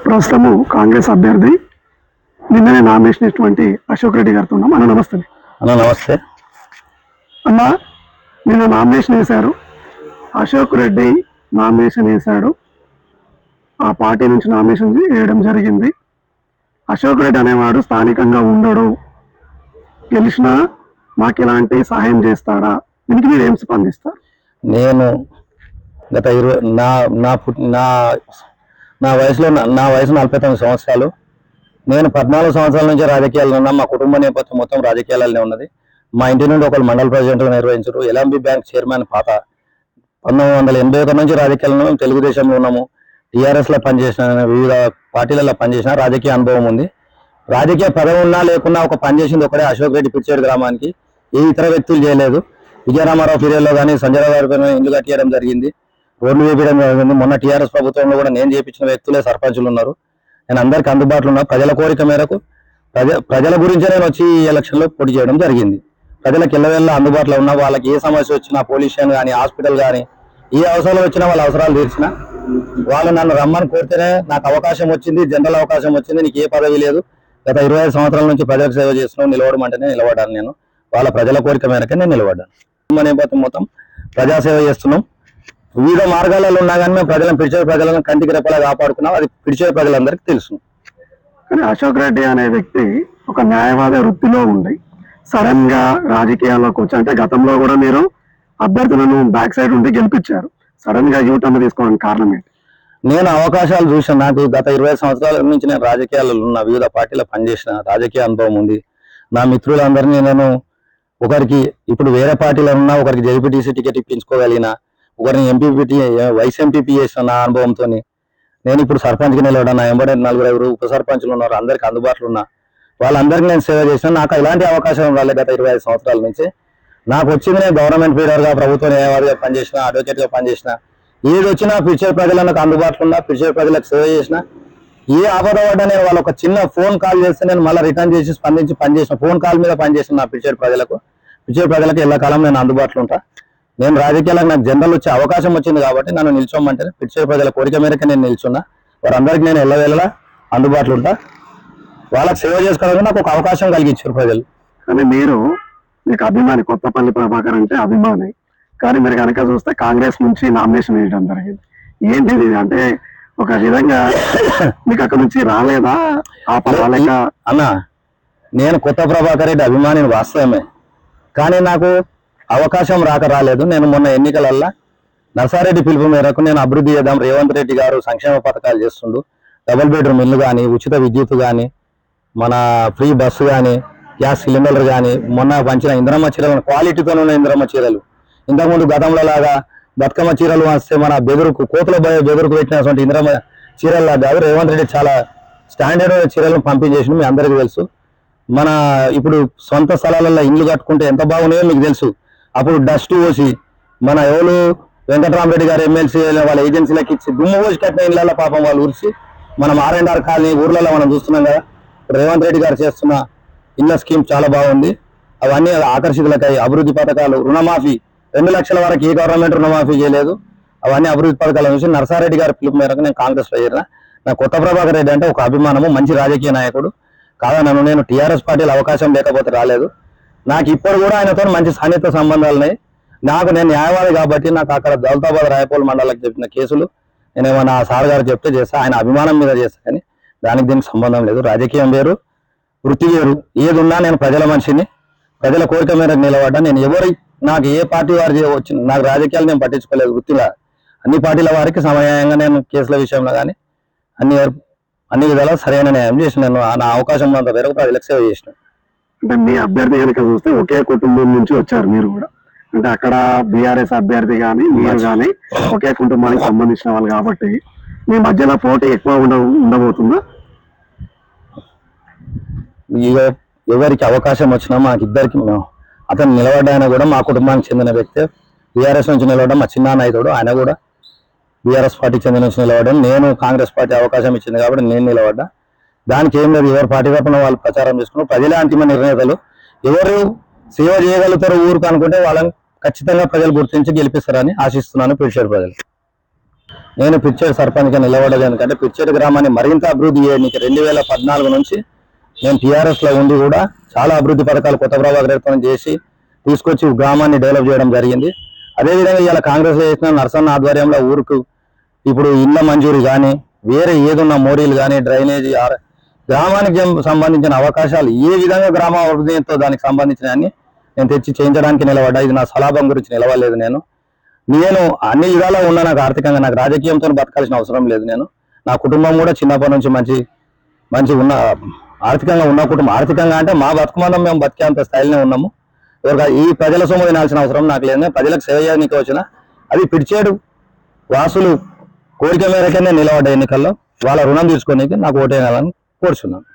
ప్రస్తుతము కాంగ్రెస్ అభ్యర్థి నిన్ననే నామినేషన్ ఇచ్చినటువంటి అశోక్ రెడ్డి గారితో ఉన్నాం. అన్న నమస్తే. నమస్తే అన్న, నిన్న నామినేషన్ వేశారు. అశోక్ రెడ్డి నామినేషన్ వేశాడు. ఆ పార్టీ నుంచి నామినేషన్ వేయడం జరిగింది. అశోక్ రెడ్డి అనేవాడు స్థానికంగా ఉండడు, గెలిచినా మాకు ఇలాంటి సహాయం చేస్తాడా? దీనికి మీరు ఏం స్పందిస్తారు? నేను గత 20 నా వయసు 49 సంవత్సరాలు. నేను 14 సంవత్సరాల నుంచి రాజకీయాల్లో ఉన్నా. మా కుటుంబ నేపథ్యం మొత్తం రాజకీయాలనే ఉన్నది. మా ఇంటి నుండి ఒకరు మండల ప్రెసిడెంట్గా నిర్వహించారు. ఎల్ఎంబి బ్యాంక్ చైర్మన్ పాత 1981 నుంచి రాజకీయాల్లో మేము తెలుగుదేశంలో ఉన్నాము. టీఆర్ఎస్లో పనిచేసిన, వివిధ పార్టీలలో పనిచేసిన రాజకీయ అనుభవం ఉంది. రాజకీయ పదవి ఉన్నా లేకున్నా ఒక పనిచేసింది ఒకటే, అశోక్ రెడ్డి పిచ్చేడు గ్రామానికి. ఏ ఇతర వ్యక్తులు చేయలేదు. విజయరామారావు పీరియడ్లో కానీ సంజయ్ గారి పైన ఇల్లు కట్టేయడం జరిగింది, రోడ్లు వేపించడం జరిగింది. మొన్న టీఆర్ఎస్ ప్రభుత్వంలో కూడా నేను చేయించిన వ్యక్తులే సర్పంచులు ఉన్నారు. నేను అందరికీ అందుబాటులో ఉన్నా. ప్రజల కోరిక మేరకు ప్రజల గురించే నేను వచ్చి ఈ ఎలక్షన్లో పోటీ చేయడం జరిగింది. ప్రజలకు ఎల్లవెల్ల అందుబాటులో ఉన్నా. వాళ్ళకి ఏ సమస్య వచ్చినా, పోలీస్ స్టేషన్ కానీ, హాస్పిటల్ కానీ, ఏ అవసరాలు వచ్చినా వాళ్ళ అవసరాలు తీర్చినా. వాళ్ళు నన్ను రమ్మని కోరితేనే నాకు అవకాశం వచ్చింది, జనరల్ అవకాశం వచ్చింది. నీకు ఏ పదవి లేదు, గత 25 సంవత్సరాల నుంచి ప్రజలకు సేవ చేస్తున్నావు, నిలవడం అంటేనే నిలబడ్డాను. నేను వాళ్ళ ప్రజల కోరిక మేరకే నేను నిలబడ్డాను. నేపథ్యం మొత్తం ప్రజాసేవ చేస్తున్నాం. వివిధ మార్గాలలో ఉన్నా కానీ మేము పిలిచే ప్రజలను కంటికి రెప్పలా కాపాడుకున్నాం. అది పిలిచే ప్రజలందరికీ తెలుసు. కానీ అశోక్ రెడ్డి అనే వ్యక్తి ఒక న్యాయవాద వృత్తిలో ఉంది. సడన్ గా రాజకీయాల్లోకి వచ్చి, అంటే గతంలో కూడా మీరు అభ్యర్థులను బ్యాక్ సైడ్ ఉండి గెలిపించారు, సడన్ గా యూటర్న్ తీసుకోవడానికి కారణం ఏంటి? నేను అవకాశాలు చూసాను. నాకు గత 20 సంవత్సరాల నుంచి నేను రాజకీయాలలో ఉన్న, వివిధ పార్టీలో పనిచేసిన రాజకీయ అనుభవం ఉంది. నా మిత్రులందరినీ నేను ఒకరికి ఇప్పుడు వేరే పార్టీలో ఉన్నా, ఒకరికి జెడ్పీటీసీ టికెట్ ఇప్పించుకోగలిగిన, ఒకరిని ఎంపీపీ వైస్ ఎంపీపీ చేసిన నా అనుభవంతో నేను ఇప్పుడు సర్పంచ్కి నిలబడ్డా. ఎంబడే 4-5 ఉప సర్పంచులు ఉన్నారు, అందరికి అందుబాటులో ఉన్నా. వాళ్ళందరికీ నేను సేవ చేసిన. నాకు ఇలాంటి అవకాశం రాలేదు గత 25 సంవత్సరాల నుంచి. నాకు వచ్చింది, నేను గవర్నమెంట్ పీరియడ్గా, ప్రభుత్వ న్యాయవాదిగా పనిచేసిన, అడ్వకేట్గా పనిచేసిన. ఏది వచ్చినా పిలిచే ప్రజలకు అందుబాటులో ఉన్నా, పిలిచే ప్రజలకు సేవ చేసిన. ఏ ఆపద పడ్డా నేను వాళ్ళు ఒక చిన్న ఫోన్ కాల్ చేస్తే నేను మళ్ళీ రిటర్న్ చేసి స్పందించి పనిచేసిన, ఫోన్ కాల్ మీద పనిచేసిన. నా పిలిచే ప్రజలకు ఎల్లకాలం నేను అందుబాటులో ఉంటా. నేను రాజకీయాలకు నాకు జనరల్ వచ్చే అవకాశం వచ్చింది కాబట్టి నన్ను నిల్చోమంటే పిలిచే ప్రజల కోరిక మేరకు నేను నిల్చున్నా. వారందరికీ నేను ఎల్లవేళలా అందుబాటులో ఉంటా. వాళ్ళకి సేవ చేసుకోవడానికి నాకు ఒక అవకాశం కలిగించారు ప్రజలు. కానీ మీకు అభిమాని, కొత్తపల్లి ప్రభాకర్ అంటే అభిమాని, కానీ మీరు కనుక చూస్తే కాంగ్రెస్ నుంచి నామినేషన్ వేయడం జరిగింది. ఏంటిది అంటే ఒక విధంగా మీకు అక్కడ నుంచి రాలేదా అన్న? నేను కొత్త ప్రభాకర్ రెడ్డి అభిమానిని వాస్తవమే, కానీ నాకు అవకాశం రాలేదు. నేను మొన్న ఎన్నికలల్లా నర్సారెడ్డి పిలుపు మేరకు నేను అభివృద్ధి చేద్దాం, రేవంత్ రెడ్డి గారు సంక్షేమ పథకాలు చేస్తుండు, డబుల్ బెడ్రూమ్ ఇల్లు కానీ, ఉచిత విద్యుత్ కానీ, మన ఫ్రీ బస్సు కానీ, గ్యాస్ సిలిండర్ కానీ, మొన్న పంచిన ఇంద్రమ్మ చీరలు, క్వాలిటీతో ఉన్న ఇంద్రమ్మ చీరలు. ఇంతకుముందు గతంలో లాగా బతుకమ్మ చీరలు వస్తే మన కోతుల బెదురుకు పెట్టినటువంటి ఇంద్రమ్మ చీరలు కాదు. రేవంత్ రెడ్డి చాలా స్టాండర్డ్ చీరలను పంపించేసి మీ అందరికీ తెలుసు. మన ఇప్పుడు సొంత స్థలాలలో ఇండ్లు కట్టుకుంటే ఎంత బాగున్నాయో మీకు తెలుసు. అప్పుడు డస్ట్ పోసి మన ఎవరు వెంకటరామరెడ్డి గారు ఎమ్మెల్సీ వాళ్ళ ఏజెన్సీలకు ఇచ్చి దుమ్ము పోసి కట్టిన ఇళ్ళ పాపం వాళ్ళు ఉరిసి మనం R&R కాలనీ ఊర్లలో మనం చూస్తున్నాం కదా. రేవంత్ రెడ్డి గారు చేస్తున్న ఇళ్ళ స్కీమ్ చాలా బాగుంది. అవన్నీ ఆకర్షితులకై అభివృద్ధి పథకాలు, రుణమాఫీ 2 లక్షల వరకు ఏ గవర్నమెంట్ రుణమాఫీ చేయలేదు. అవన్నీ అభివృద్ధి పథకాల నుంచి నర్సారెడ్డి గారి పిలుపు మేరకు నేను కాంగ్రెస్లో చేరిన. నాకు కొత్త ప్రభాకర్ రెడ్డి అంటే ఒక అభిమానము, మంచి రాజకీయ నాయకుడు కాదా. నేను టీఆర్ఎస్ పార్టీలో అవకాశం లేకపోతే రాలేదు. నాకు ఇప్పుడు కూడా ఆయనతో మంచి సాన్నిహిత సంబంధాలు ఉన్నాయి. నేను న్యాయవాది కాబట్టి నాకు అక్కడ దౌలతాబాద్ రాయపూల్ మండలకు చెప్పిన కేసులు నేనేమన్నా సార్ గారు చెప్తే చేస్తా, ఆయన అభిమానం మీద చేస్తా. కానీ దీనికి సంబంధం లేదు. రాజకీయం వేరు, వృత్తి వేరు. ఏది ఉన్నా నేను ప్రజల మనిషిని, ప్రజల కోరిక మేరకు నిలబడ్డా. నేను నాకు ఏ పార్టీ వారు వచ్చిన నాకు రాజకీయాలు నేను పట్టించుకోలేదు. వృత్తిలో అన్ని పార్టీల వారికి సమన్యాయంగా నేను కేసుల విషయంలో కానీ అన్ని విధాలా సరైన న్యాయం చేసిన. నేను నా అవకాశం ఉన్నంత వరకు ప్రజలకు సేవ చేసిన. అంటే మీ అభ్యర్థి కనుక చూస్తే ఒకే కుటుంబం నుంచి వచ్చారు మీరు కూడా. అంటే అక్కడ బీఆర్ఎస్ అభ్యర్థి కానీ మీరు కానీ ఒకే కుటుంబానికి సంబంధించిన వాళ్ళు కాబట్టి మీ మధ్యలో పోటీ ఎక్కువ ఉండబోతుందా? ఎవరికి అవకాశం వచ్చినా మాకిద్దరికి, అతను నిలబడ్డాయన కూడా మా కుటుంబానికి చెందిన వ్యక్తి. బీఆర్ఎస్ నుంచి నిలబడ్డా మా చిన్న నాయకుడు, ఆయన కూడా బీఆర్ఎస్ పార్టీకి చెందిన నుంచి నిలబడ్డాను. నేను కాంగ్రెస్ పార్టీ అవకాశం ఇచ్చింది కాబట్టి నేను నిలబడ్డా. దానికి ఏం లేదు, ఎవరు పార్టీ తరపున వాళ్ళు ప్రచారం చేసుకున్నారు. ప్రజలే అంతిమ నిర్ణేతలు. ఎవరు సేవ చేయగలుగుతారో ఊరికి అనుకుంటే వాళ్ళని ఖచ్చితంగా ప్రజలు గుర్తించి గెలిపిస్తారని ఆశిస్తున్నాను పిలిచారు ప్రజలు. నేను పిచ్చేడు సర్పంచ్గా నిలబడదు ఎందుకంటే పిచ్చేడు గ్రామాన్ని మరింత అభివృద్ధి చేయడానికి 2014 నుంచి నేను టీఆర్ఎస్ లో ఉండి కూడా చాలా అభివృద్ధి పథకాలు కొత్త ప్రభాకర్ రెడ్డితో చేసి తీసుకొచ్చి గ్రామాన్ని డెవలప్ చేయడం జరిగింది. అదేవిధంగా ఇవాళ కాంగ్రెస్ చేసిన నర్సన్న ఆధ్వర్యంలో ఊరుకు ఇప్పుడు ఇళ్ల మంజూరు కానీ వేరే ఏదున్న మోరీలు కానీ డ్రైనేజీ గ్రామానికి సంబంధించిన అవకాశాలు ఏ విధంగా గ్రామ అభివృద్ధితో దానికి సంబంధించిన అన్ని నేను తెచ్చి చేయించడానికి నిలబడ్డా. ఇది నా స్వలాభం గురించి నిలవలేదు. నేను అన్ని విధాలా ఉన్నా. నాకు ఆర్థికంగా నాకు రాజకీయంతో బతకాల్సిన అవసరం లేదు. నా కుటుంబం కూడా చిన్నప్పటి నుంచి మంచి ఉన్న ఆర్థికంగా ఉన్న కుటుంబం. ఆర్థికంగా అంటే మా బతుకుమందం మేము బతికేంత స్థాయిలోనే ఉన్నాము. ఈ ప్రజల సొమ్ము తినాల్సిన అవసరం నాకు లేదు. ప్రజలకు సేవ చేయడానికి వచ్చిన అది పిడిచేడు వాసులు కోరిక మేరకే నేను నిలబడ్డ ఎన్నికల్లో వాళ్ళ రుణం తీసుకోనికి నాకు ఓటేయాలని కోరుచున్నాను.